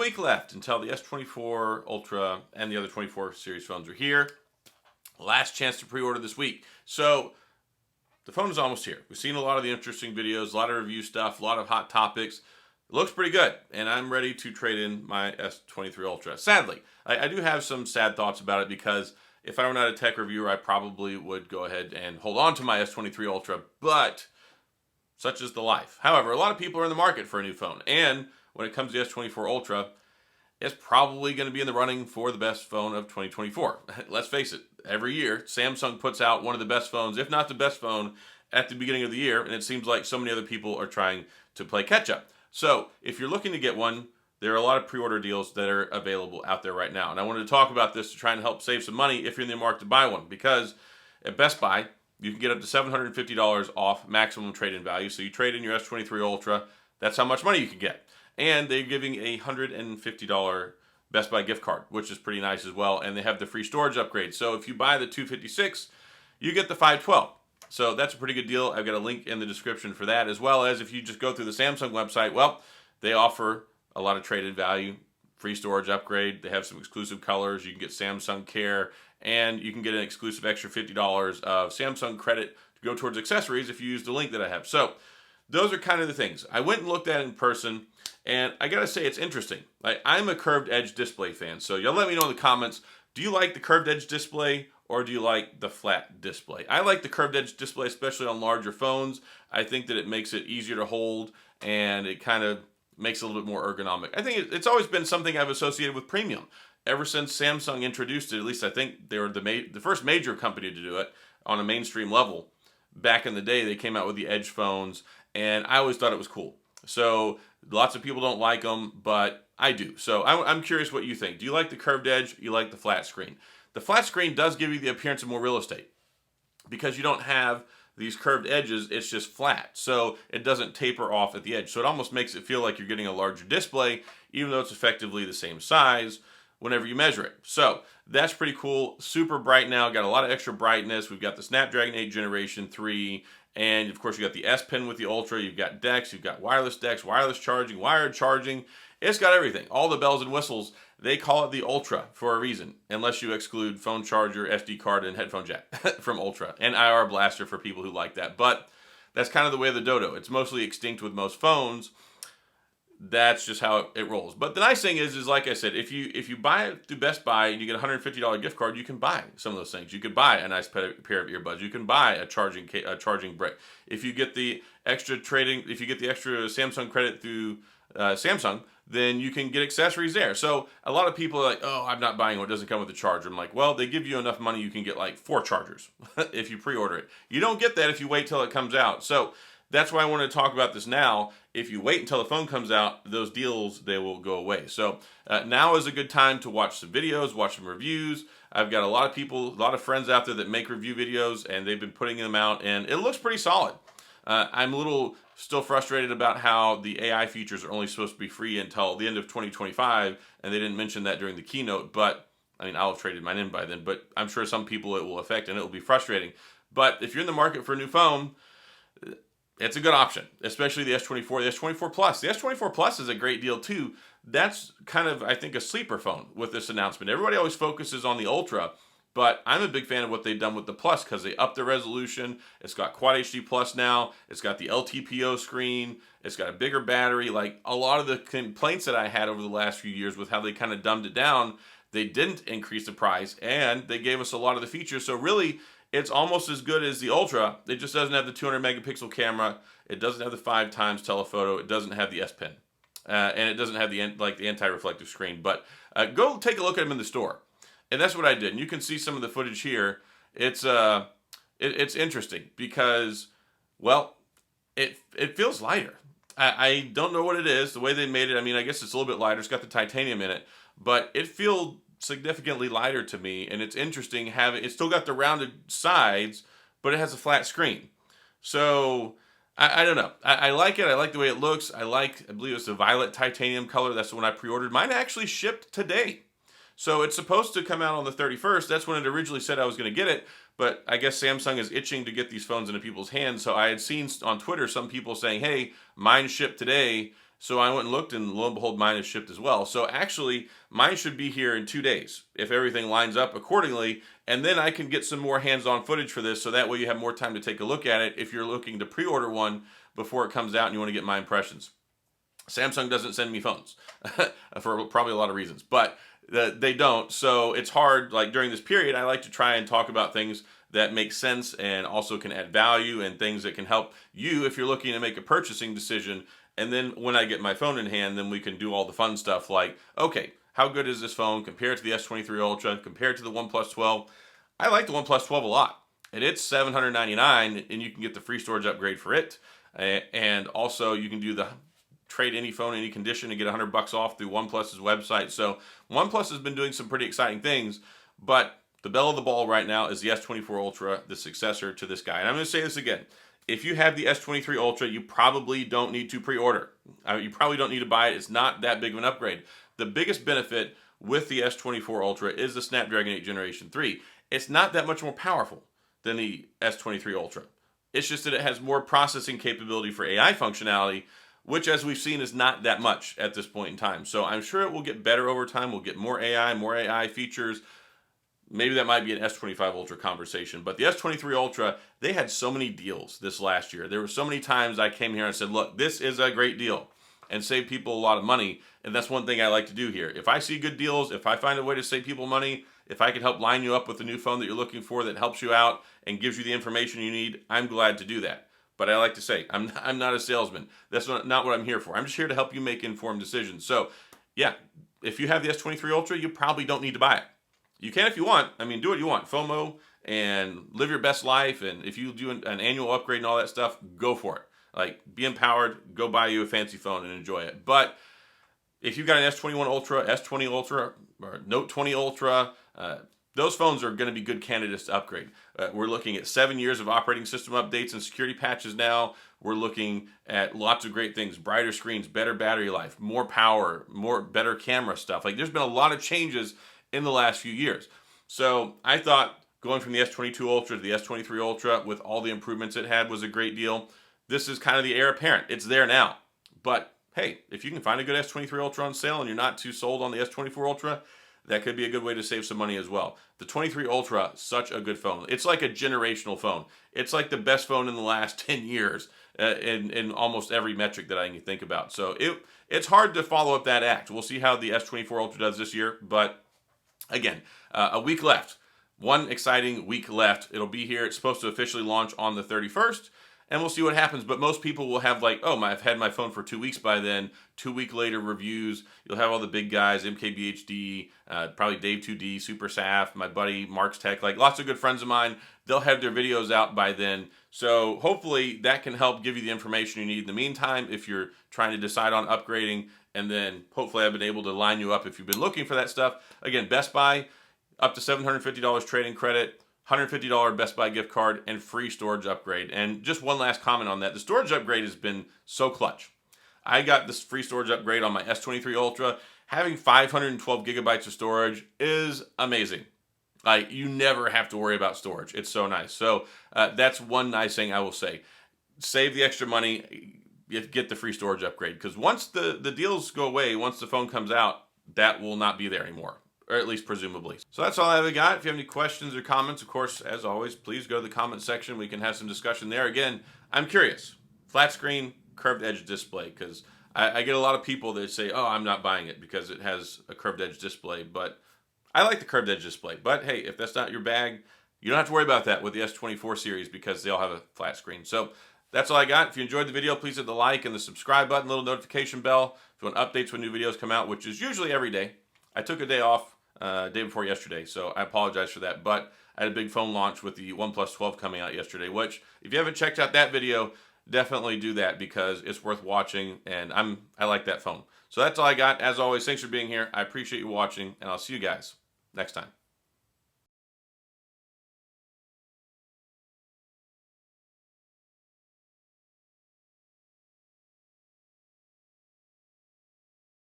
week left until the S24 Ultra and the other 24 series phones are here. Last chance to pre-order this week. So the phone is almost here. We've seen a lot of the interesting videos, a lot of review stuff, a lot of hot topics. It looks pretty good, and I'm ready to trade in my S23 Ultra. Sadly, I do have some sad thoughts about it because if I were not a tech reviewer, I probably would go ahead and hold on to my S23 Ultra, but such is the life. However, a lot of people are in the market for a new phone, and when it comes to the S24 Ultra, it's probably going to be in the running for the best phone of 2024. Let's face it, every year, Samsung puts out one of the best phones, if not the best phone, at the beginning of the year, and it seems like so many other people are trying to play catch-up. So, if you're looking to get one, there are a lot of pre-order deals that are available out there right now. And I wanted to talk about this to try and help save some money if you're in the market to buy one, because at Best Buy, you can get up to $750 off maximum trade-in value. So you trade in your S23 Ultra, that's how much money you can get. And they're giving a $150 Best Buy gift card, which is pretty nice as well. And they have the free storage upgrade. So if you buy the 256, you get the 512. So that's a pretty good deal. I've got a link in the description for that, as well as if you just go through the Samsung website, well, they offer a lot of trade-in value, free storage upgrade. They have some exclusive colors. You can get Samsung Care, and you can get an exclusive extra $50 of Samsung credit to go towards accessories if you use the link that I have. So those are kind of the things. I went and looked at it in person, and I gotta say it's interesting. I'm a curved edge display fan, so y'all let me know in the comments, do you like the curved edge display or do you like the flat display? I like the curved edge display, especially on larger phones. I think that it makes it easier to hold, and it kind of makes it a little bit more ergonomic. I think it's always been something I've associated with premium. Ever since Samsung introduced it, at least I think they were the first major company to do it on a mainstream level. Back in the day, they came out with the Edge phones, and I always thought it was cool. So lots of people don't like them, but I do. So I'm curious what you think. Do you like the curved edge? You like the flat screen? The flat screen does give you the appearance of more real estate because you don't have these curved edges. It's just flat, so it doesn't taper off at the edge. So it almost makes it feel like you're getting a larger display, even though it's effectively the same size whenever you measure it. So that's pretty cool. Super bright now. Got a lot of extra brightness. We've got the Snapdragon 8 Generation 3. And of course, you got the S Pen with the Ultra. You've got DeX. You've got wireless DeX, wireless charging, wired charging. It's got everything. All the bells and whistles. They call it the Ultra for a reason, unless you exclude phone charger, SD card, and headphone jack from Ultra, and IR blaster for people who like that. But that's kind of the way of the dodo. It's mostly extinct with most phones. That's just how it rolls. But the nice thing is like I said, if you buy it through Best Buy and you get a $150 gift card, you can buy some of those things. You could buy a nice pair of earbuds. You can buy a charging brick. If you get the extra Samsung credit through Samsung, then you can get accessories there. So a lot of people are like, oh, I'm not buying one. It doesn't come with a charger. I'm like, well, they give you enough money. You can get like 4 chargers if you pre-order it. You don't get that if you wait till it comes out. So that's why I wanted to talk about this now. If you wait until the phone comes out, those deals, they will go away. So now is a good time to watch some videos, watch some reviews. I've got a lot of people, a lot of friends out there that make review videos, and they've been putting them out, and it looks pretty solid. I'm a little still frustrated about how the AI features are only supposed to be free until the end of 2025, and they didn't mention that during the keynote, but I mean, I'll have traded mine in by then, but I'm sure some people it will affect, and it will be frustrating. But if you're in the market for a new phone, it's a good option, especially the S24, the S24 Plus. The S24 Plus is a great deal too. That's kind of, I think, a sleeper phone with this announcement. Everybody always focuses on the Ultra, but I'm a big fan of what they've done with the Plus because they upped the resolution. It's got Quad HD Plus now. It's got the LTPO screen. It's got a bigger battery. Like a lot of the complaints that I had over the last few years with how they kind of dumbed it down, they didn't increase the price and they gave us a lot of the features. So really, it's almost as good as the Ultra. It just doesn't have the 200 megapixel camera. It doesn't have the 5 times telephoto. It doesn't have the S Pen. And it doesn't have the anti-reflective screen. But go take a look at them in the store. And that's what I did. And you can see some of the footage here. It's interesting because, well, it feels lighter. I don't know what it is. The way they made it, I mean, I guess it's a little bit lighter. It's got the titanium in it. But it feels significantly lighter to me. And it's interesting having, it's still got the rounded sides, but it has a flat screen. So I don't know. I like it. I like the way it looks. I believe it's the violet titanium color. That's the one I pre-ordered. Mine actually shipped today. So it's supposed to come out on the 31st. That's when it originally said I was going to get it. But I guess Samsung is itching to get these phones into people's hands. So I had seen on Twitter some people saying, hey, mine shipped today. So I went and looked, and lo and behold, mine is shipped as well. So actually, mine should be here in 2 days if everything lines up accordingly. And then I can get some more hands-on footage for this, so that way you have more time to take a look at it if you're looking to pre-order one before it comes out and you want to get my impressions. Samsung doesn't send me phones for probably a lot of reasons, but they don't. So it's hard. Like during this period, I like to try and talk about things that make sense and also can add value, and things that can help you if you're looking to make a purchasing decision. And then when I get my phone in hand, then we can do all the fun stuff like, okay, how good is this phone compared to the S23 Ultra, compared to the OnePlus 12? I like the OnePlus 12 a lot. And it's $799, and you can get the free storage upgrade for it. And also you can do the trade any phone, any condition, and get $100 off through OnePlus's website. So OnePlus has been doing some pretty exciting things, but the belle of the ball right now is the S24 Ultra, the successor to this guy. And I'm going to say this again. If you have the S23 Ultra, you probably don't need to pre-order. You probably don't need to buy it. It's not that big of an upgrade. The biggest benefit with the S24 Ultra is the Snapdragon 8 Generation 3. It's not that much more powerful than the S23 Ultra. It's just that it has more processing capability for AI functionality, which, as we've seen, is not that much at this point in time. So I'm sure it will get better over time. We'll get more AI features. Maybe that might be an S25 Ultra conversation. But the S23 Ultra, they had so many deals this last year. There were so many times I came here and said, look, this is a great deal, and save people a lot of money. And that's one thing I like to do here. If I see good deals, if I find a way to save people money, if I can help line you up with the new phone that you're looking for that helps you out and gives you the information you need, I'm glad to do that. But I like to say, I'm not a salesman. That's not what I'm here for. I'm just here to help you make informed decisions. So, yeah, if you have the S23 Ultra, you probably don't need to buy it. You can if you want. I mean, do what you want. FOMO and live your best life. And if you do an annual upgrade and all that stuff, go for it. Like, be empowered. Go buy you a fancy phone and enjoy it. But if you've got an S21 Ultra, S20 Ultra, or Note 20 Ultra, those phones are going to be good candidates to upgrade. We're looking at 7 years of operating system updates and security patches now. We're looking at lots of great things: brighter screens, better battery life, more power, better camera stuff. Like, there's been a lot of changes in the last few years. So I thought going from the S22 Ultra to the S23 Ultra with all the improvements it had was a great deal. This is kind of the heir apparent. It's there now. But hey, if you can find a good S23 Ultra on sale and you're not too sold on the S24 Ultra, that could be a good way to save some money as well. The 23 Ultra, such a good phone. It's like a generational phone. It's like the best phone in the last 10 years in almost every metric that I can think about. So it's hard to follow up that act. We'll see how the S24 Ultra does this year, but again, a week left. One exciting week left. It'll be here. It's supposed to officially launch on the 31st, and we'll see what happens. But most people will have like, oh, I've had my phone for 2 weeks by then. 2 week later reviews. You'll have all the big guys, MKBHD, probably Dave2D, Super Saf, my buddy Mark's Tech, like lots of good friends of mine. They'll have their videos out by then. So hopefully that can help give you the information you need in the meantime if you're trying to decide on upgrading. And then hopefully I've been able to line you up if you've been looking for that stuff. Again, Best Buy, up to $750 trade-in credit, $150 Best Buy gift card, and free storage upgrade. And just one last comment on that. The storage upgrade has been so clutch. I got this free storage upgrade on my S23 Ultra. Having 512 gigabytes of storage is amazing. Like, you never have to worry about storage. It's so nice. So that's one nice thing I will say. Save the extra money. Get the free storage upgrade, because once the deals go away, once the phone comes out, that will not be there anymore, or at least presumably. So that's all I've got. If you have any questions or comments, of course, as always, please go to the comment section. We can have some discussion there. Again, I'm curious. Flat screen, curved edge display, because I get a lot of people that say, oh, I'm not buying it because it has a curved edge display, but I like the curved edge display. But hey, if that's not your bag, you don't have to worry about that with the S24 series because they all have a flat screen. So that's all I got. If you enjoyed the video, please hit the like and the subscribe button, little notification bell if you want updates when new videos come out, which is usually every day. I took a day off day before yesterday, so I apologize for that. But I had a big phone launch with the OnePlus 12 coming out yesterday, which if you haven't checked out that video, definitely do that because it's worth watching, and I like that phone. So that's all I got. As always, thanks for being here. I appreciate you watching, and I'll see you guys next time.